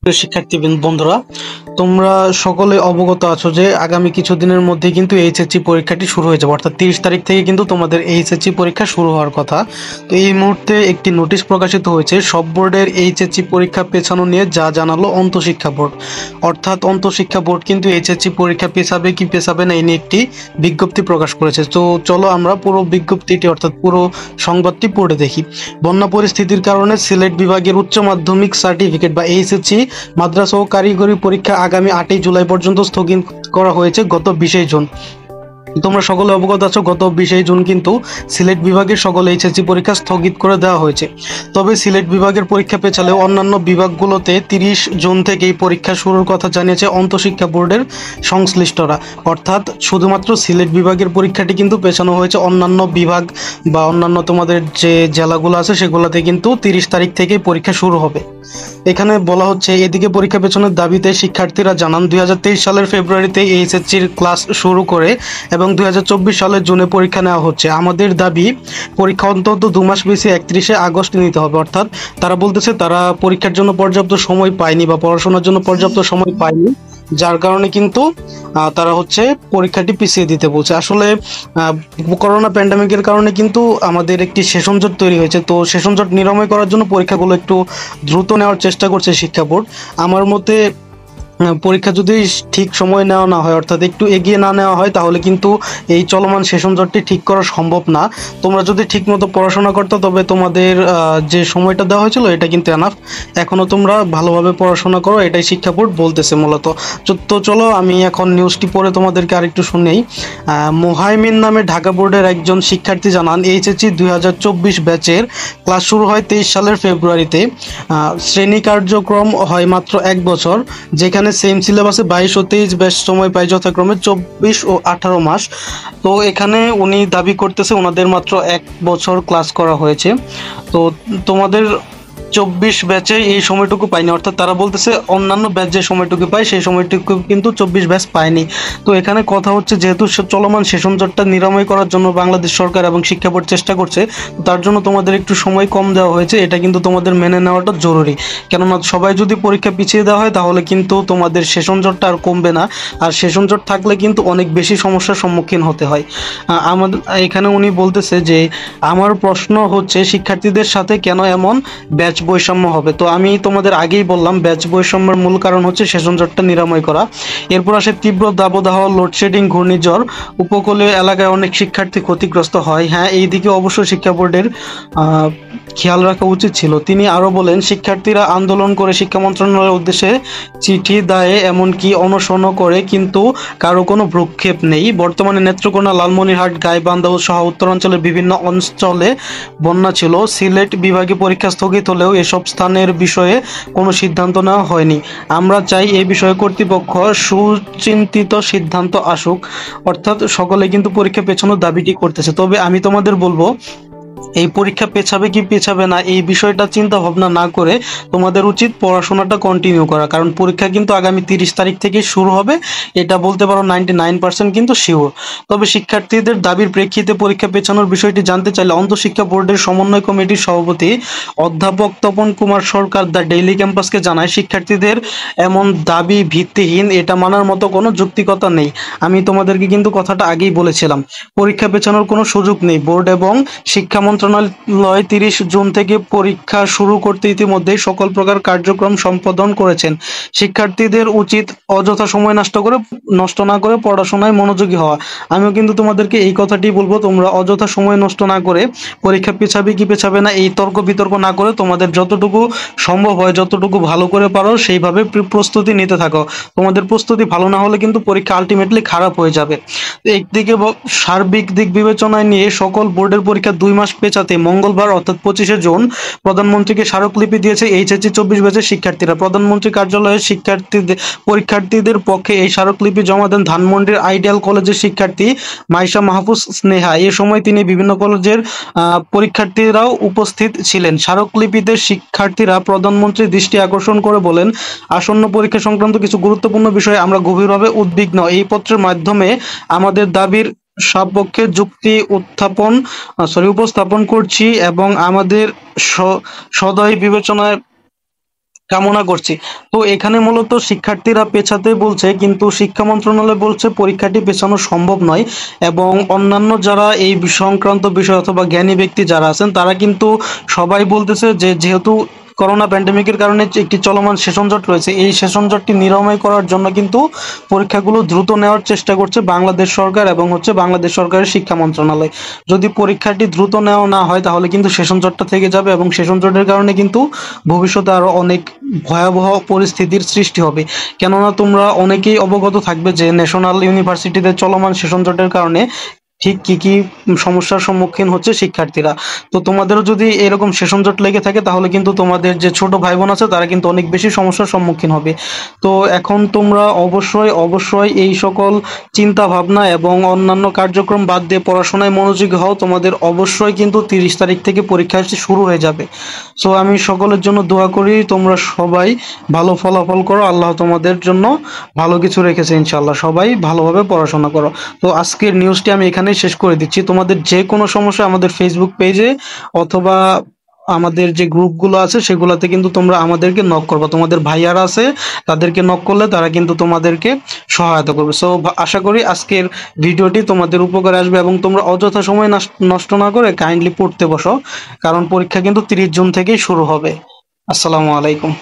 প্রিয় শিক্ষার্থী বন্ধুরা, তোমরা সকলে অবগত আছো যে আগামী কিছুদিনের মধ্যে কিন্তু এইচএসসি পরীক্ষাটি শুরু হয়ে যাবে, অর্থাৎ 30 তারিখ থেকে কিন্তু তোমাদের এইচএসসি পরীক্ষা শুরু হওয়ার কথা। তো এই মুহূর্তে একটি নোটিশ প্রকাশিত হয়েছে সব বোর্ডের এইচএসসি পরীক্ষা পেছানো নিয়ে, যা জানালো অন্তঃশিক্ষা বোর্ড। অর্থাৎ অন্তঃশিক্ষা বোর্ড কিন্তু এইচএসসি পরীক্ষা পেছাবে কি পেছাবে না এই নিয়ে একটি বিজ্ঞপ্তি প্রকাশ করেছে। তো চলো আমরা পুরো বিজ্ঞপ্তিটি অর্থাৎ পুরো সংবাদটি পড়ে দেখি। বন্যা পরিস্থিতির কারণে সিলেট বিভাগের উচ্চ মাধ্যমিক সার্টিফিকেট বা এইচএসসি মাদ্রাসা ও কারিগরি পরীক্ষা আগামী 8ই জুলাই পর্যন্ত স্থগিত করা হয়েছে গত 20 জুন। তোমরা সকলে অবগত আছো, গত 20 জুন কিন্তু সিলেট বিভাগের সকল এইচএসসি পরীক্ষা স্থগিত করে দেওয়া হয়েছে। তবে সিলেট বিভাগের পরীক্ষা পেছালেও অন্যান্য বিভাগগুলোতে 30 জুন থেকেই পরীক্ষা শুরুর কথা জানিয়েছে অন্তঃশিক্ষা বোর্ডের সংশ্লিষ্টরা। অর্থাৎ শুধুমাত্র সিলেট বিভাগের পরীক্ষাটি কিন্তু পেছানো হয়েছে, অন্যান্য বিভাগ বা অন্যান্য তোমাদের যে জেলাগুলো আছে সেগুলোতে কিন্তু 30 তারিখ থেকেই পরীক্ষা শুরু হবে। এখানে বলা হচ্ছে, এদিকে পরীক্ষা পেছনের দাবিতে শিক্ষার্থীরা জানান 2023 সালের ফেব্রুয়ারিতে এইচএসসির ক্লাস শুরু করে এবং 2024 সালের জুনে পরীক্ষা নেওয়া হচ্ছে। আমাদের দাবি পরীক্ষা অন্তত 2 মাস বেশি 31শে আগস্ট নিতে হবে। অর্থাৎ তারা বলতেছে তারা পরীক্ষার জন্য পর্যাপ্ত সময় পায়নি বা পড়াশোনার জন্য পর্যাপ্ত সময় পায়নি, যার কারণে কিন্তু তারা হচ্ছে পরীক্ষাটি পিছিয়ে দিতে বলছে। আসলে করোনা প্যান্ডামিকের কারণে কিন্তু আমাদের একটি সেশন জট তৈরি হয়েছে। তো সেশন জট নিরাময় করার জন্য পরীক্ষাগুলো একটু দ্রুত নেওয়ার চেষ্টা করছে শিক্ষা বোর্ড। আমার মতে পরীক্ষা যদি ঠিক সময় নেওয়া না হয়, অর্থাৎ একটু এগিয়ে না নেওয়া হয়, তাহলে কিন্তু এই চলমান সেশন জটটি ঠিক করা সম্ভব না। তোমরা যদি ঠিক মতো পড়াশোনা করতো তবে তোমাদের যে সময়টা দেওয়া হয়েছিল এটা কিন্তু এনাফ। এখনো তোমরা ভালোভাবে পড়াশোনা করো, এটাই শিক্ষা বোর্ড বলতেছে মূলত। তো চলো আমি এখন নিউজটি পড়ে তোমাদেরকে আরেকটু শুনেই। মোহাইমিন নামে ঢাকা বোর্ডের একজন শিক্ষার্থী জানান, এইচএসসি 2024 ব্যাচের ক্লাস শুরু হয় 23 সালের ফেব্রুয়ারিতে। শ্রেণী কার্যক্রম হয় মাত্র 1 বছর, যেখানে সেম সিলেবাসে 22 ও 23 ব্যাচ সময় পায় যথাক্রমে 24 ও 18 মাস। তো এখানে উনি দাবি করতেছে ওনাদের মাত্র 1 বছর ক্লাস করা হয়েছে। তো তোমাদের 24 ব্যাচে এই সময়টুকু পায়নি, অর্থাৎ তারা বলতেছে অন্যান্য ব্যাচ যে সময়টুকু পায় সেই সময়টুকু কিন্তু 24 ব্যাচ পায়নি। তো এখানে কথা হচ্ছে, যেহেতু চলমান সেশন জটটা নিরাময় করার জন্য বাংলাদেশ সরকার এবং শিক্ষা বোর্ড চেষ্টা করছে, তার জন্য তোমাদের একটু সময় কম দেওয়া হয়েছে। এটা কিন্তু তোমাদের মেনে নেওয়াটা জরুরি, কেননা সবাই যদি পরীক্ষা পিছিয়ে দেওয়া হয় তাহলে কিন্তু তোমাদের সেশন জটটা আর কমবে না, আর সেশন জট থাকলে কিন্তু অনেক বেশি সমস্যার সম্মুখীন হতে হয়। আমাদের এখানে উনি বলতেছে যে আমার প্রশ্ন হচ্ছে শিক্ষার্থীদের সাথে কেন এমন ব্যাচ বৈষম্য হবে। তো আমি তোমাদের আগেই বললাম ব্যাচ বৈষম্যের মূল কারণ হচ্ছে সেশন জটটা নিরাময় করা। এরপর আসে তীব্র দাবদাহ, লোডশেডিং, ঘূর্ণিঝড়, উপকূলীয় এলাকায় অনেক শিক্ষার্থী ক্ষতিগ্রস্ত হয়। হ্যাঁ, এই দিকে অবশ্য শিক্ষা বোর্ডের খেয়াল রাখা উচিত ছিল। তিনি আরো বলেন, শিক্ষার্থীরা আন্দোলন করে শিক্ষা মন্ত্রণালয়ের উদ্দেশ্যে চিঠি দেয়, এমনকি অনশনও করে, কিন্তু কারো কোনো ভ্রুক্ষেপ নেই। বর্তমানে নেত্রকোনা, লালমনিরহাট, গাইবান্ধা সহ উত্তরাঞ্চলের বিভিন্ন অঞ্চলে বন্যা ছিল। সিলেট বিভাগে পরীক্ষা স্থগিত হলেও এসব স্থানের বিষয়ে কোনো সিদ্ধান্ত নেওয়া হয়নি। আমরা চাই এই বিষয়ে কর্তৃপক্ষ সুচিন্তিত সিদ্ধান্ত আসুক। অর্থাৎ সকলে কিন্তু পরীক্ষা পেছানোর দাবিটি করতেছে। তবে আমি তোমাদের বলবো, এই পরীক্ষা পেছাবে কি পেছাবে না এই বিষয়টা চিন্তা ভাবনা না করে তোমাদের উচিত পড়াশোনাটা কন্টিনিউ করা, কারণ পরীক্ষা কিন্তু আগামী 30 তারিখ থেকে শুরু হবে, এটা বলতে পারো 99% কিন্তু শিওর। তবে শিক্ষার্থীদের দাবির প্রেক্ষিতে পরীক্ষা পেছানোর বিষয়টি জানতে চাইলে অন্তঃশিক্ষা বোর্ডের সমন্বয় কমিটির সভাপতি অধ্যাপক তপন কুমার সরকার দ্য ডেইলি ক্যাম্পাসকে জানায়, শিক্ষার্থীদের এমন দাবি ভিত্তিহীন, এটা মানার মতো কোনো যৌক্তিকতা নেই। আমি তোমাদেরকে কিন্তু কথাটা আগেই বলেছিলাম, পরীক্ষা পেছানোর কোনো সুযোগ নেই। বোর্ড এবং শিক্ষা মন্ত্রণালয় 30 জুন থেকে পরীক্ষা শুরু করতে ইতিমধ্যেই সকল প্রকার কার্যক্রম সম্পাদন করেছেন। শিক্ষার্থীদের উচিত অযথা সময় নষ্ট না করে পড়াশোনায় মনোযোগী হওয়া। আমিও কিন্তু তোমাদেরকে এই কথাটি বলবো, তোমরা অযথা সময় নষ্ট না করে পরীক্ষা পেছাবে কি পেছাবে না এই তর্ক বিতর্ক না করে তোমাদের যতটুকু সম্ভব হয়, যতটুকু ভালো করে পারো সেইভাবে প্রস্তুতি নিতে থাকো। তোমাদের প্রস্তুতি ভালো না হলে কিন্তু পরীক্ষা আলটিমেটলি খারাপ হয়ে যাবে। একদিকে সার্বিক দিক বিবেচনায় নিয়ে সকল বোর্ডের পরীক্ষা 2 মাস পেছাতে মঙ্গলবার অর্থাৎ 25শে জুন প্রধানমন্ত্রীকে স্মারকলিপি দিয়েছে এইচএসসি 24 ব্যাচের শিক্ষার্থীরা। প্রধানমন্ত্রী কার্যালয়ে পরীক্ষার্থীদের পক্ষে এই স্মারকলিপি জমা দেন ধানমন্ডির আইডিয়াল কলেজের শিক্ষার্থী মাইশা মাহফুজ স্নেহা। এ সময় তিনি বিভিন্ন কলেজের পরীক্ষার্থীরাও উপস্থিত ছিলেন। স্মারকলিপিতে শিক্ষার্থীরা প্রধানমন্ত্রীর দৃষ্টি আকর্ষণ করে বলেন, আসন্ন পরীক্ষা সংক্রান্ত কিছু গুরুত্বপূর্ণ বিষয়ে আমরা গভীরভাবে উদ্বিগ্ন। এই পত্রের মাধ্যমে আমাদের দাবির সপক্ষে যুক্তি উপস্থাপন করছি এবং আমাদের সদয় বিবেচনায় কামনা করছি। তো এখানে মূলত শিক্ষার্থীরা পেছাতে বলছে, কিন্তু শিক্ষা মন্ত্রণালয় বলছে পরীক্ষাটি পেছানো সম্ভব নয়। এবং অন্যান্য যারা এই সংক্রান্ত বিষয় অথবা জ্ঞানী ব্যক্তি যারা আছেন তারা কিন্তু সবাই বলতেছে যে যেহেতু করোনা প্যান্ডেমিকের কারণে যে একটি চলমান সেশন জট রয়েছে, এই সেশন জটটি নিরাময় করার জন্য কিন্তু পরীক্ষাগুলো দ্রুত নেওয়ার চেষ্টা করছে বাংলাদেশ সরকার এবং বাংলাদেশ সরকারের শিক্ষা মন্ত্রণালয়। যদি পরীক্ষাটি দ্রুত নেওয়া না হয় তাহলে কিন্তু সেশন জটটা থেকে যাবে এবং সেশন জটের কারণে কিন্তু ভবিষ্যতে আরো অনেক ভয়াবহ পরিস্থিতির সৃষ্টি হবে। কেননা তোমরা অনেকেই অবগত থাকবে যে ন্যাশনাল ইউনিভার্সিটিতে চলমান সেশন জটের কারণে ঠিক কি কি সমস্যার সম্মুখীন হচ্ছে শিক্ষার্থীরা। তো তোমাদেরও যদি এরকম সেশন জট লেগে থাকে তাহলে কিন্তু তোমাদের যে ছোট ভাই বোন আছে তারা কিন্তু অনেক বেশি সমস্যার সম্মুখীন হবে। তো এখন তোমরা অবশ্যই অবশ্যই এই সকল চিন্তা ভাবনা এবং অন্যান্য কার্যক্রম বাদ দিয়ে পড়াশোনায় মনোযোগী হও। তোমাদের অবশ্যই কিন্তু 30 তারিখ থেকে পরীক্ষা শুরু হয়ে যাবে। সো আমি সকলের জন্য দোয়া করি তোমরা সবাই ভালো ফলাফল করো, আল্লাহ তোমাদের জন্য ভালো কিছু রেখেছে ইনশাল্লাহ। সবাই ভালোভাবে পড়াশোনা করো। তো আজকের নিউজটি আমি এখানেই শেষ করে দিচ্ছি। তোমাদের যে কোনো সমস্যা আমাদের ফেসবুক পেজে অথবা আমাদের যে গ্রুপগুলো আছে সেগুলোতে কিন্তু তোমরা আমাদেরকে নক করবা। তোমাদের ভাইয়ারা আছে তাদেরকে নক করলে তারা কিন্তু তোমাদেরকে সহায়তা করবে। সো আশা করি আজকের ভিডিওটি তোমাদের উপকারে আসবে এবং তোমরা অযথা সময় নষ্ট না করে কাইন্ডলি পড়তে বসো, কারণ পরীক্ষা কিন্তু 30 জুন থেকেই শুরু হবে। আসসালামু আলাইকুম।